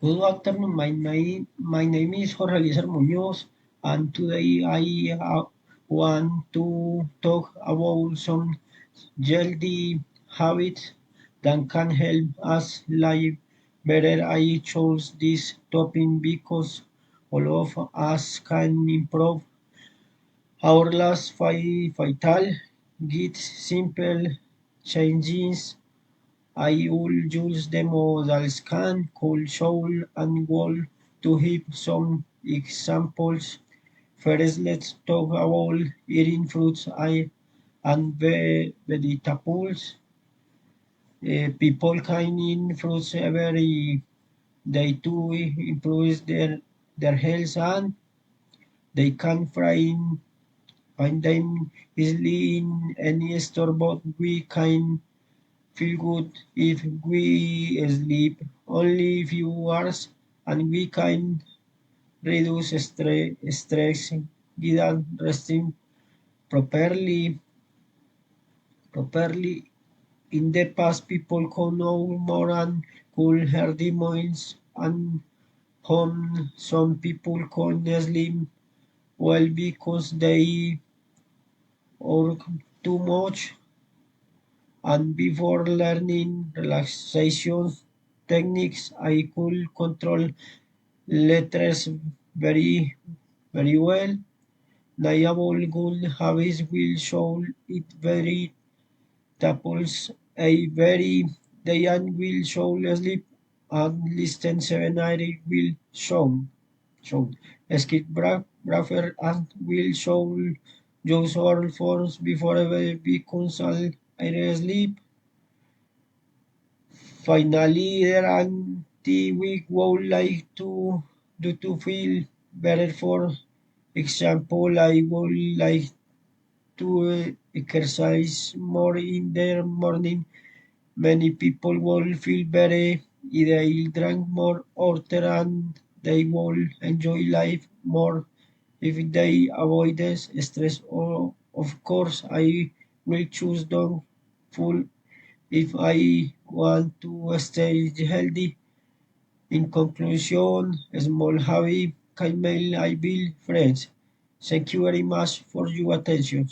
Good afternoon. My name is Jorge Eliezer Muñoz, and today I want to talk about some healthy habits that can help us live better. I chose this topic because all of us can improve our last vital. Get simple changes. I will use the modal scan, cold show, and wall to give some examples. First, let's talk about eating fruits and vegetables. People can eat fruits every day to improve their health, and they can find them easily in any store, but we can feel good if we sleep only few hours, and we can reduce stress without resting properly. In the past, people could know more and could healthy meals and home. Some people couldn't sleep well because they work too much, and before learning relaxation techniques, I could control letters very well. Liable good habits will show it very tapples a very Diane will show sleep and listen 7 will show. Skip Braffer and will show Joe's oral forms before ever becomes all sleep. Finally, there anti-week would like to do to feel better. For example, I would like to exercise more in the morning. Many people will feel better if they drink more water, and they will enjoy life more if they avoid stress. Or, of course, I will choose don't full if I want to stay healthy. In conclusion, a small habit can make I build friends. Thank you very much for your attention.